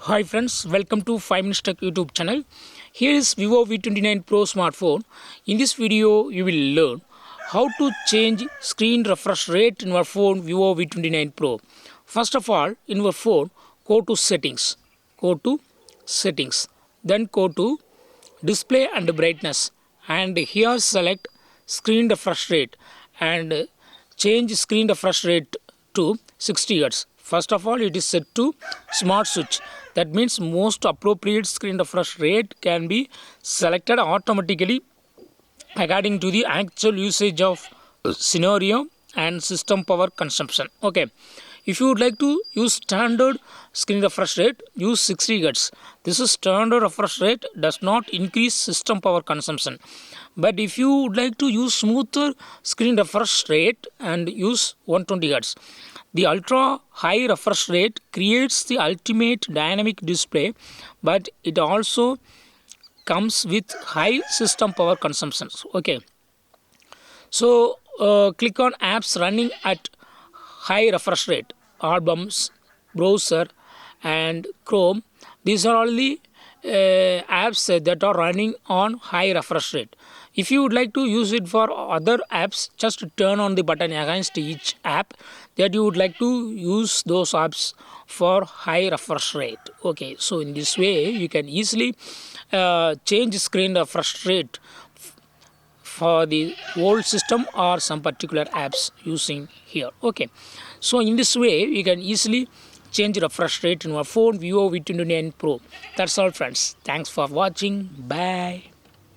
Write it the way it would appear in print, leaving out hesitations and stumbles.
Hi friends, welcome to 5 Minutes Tech YouTube channel. Here is Vivo V29 Pro smartphone. In this video, you will learn how to change screen refresh rate in your phone Vivo V29 Pro. First of all, in your phone, go to settings. Then go to display and brightness. And here select screen refresh rate and change screen refresh rate to 60 Hz. First of all, it is set to smart switch. That means most appropriate screen refresh rate can be selected automatically according to the actual usage of scenario and system power consumption. Okay, if you would like to use standard screen refresh rate, use 60 Hz. This is standard refresh rate, does not increase system power consumption. But if you would like to use smoother screen refresh rate and use 120 Hz, the ultra high refresh rate creates the ultimate dynamic display, but it also comes with high system power consumptions. Okay, so click on apps running at high refresh rate, albums, browser and Chrome. These are all the apps that are running on high refresh rate. If you would like to use it for other apps, just turn on the button against each app that you would like to use those apps for high refresh rate. Okay, so in this way you can easily change screen refresh rate for the old system or some particular apps using here. Okay, so in this way you can easily change refresh rate in your phone Vivo V29 Pro. That's all friends. Thanks for watching. Bye.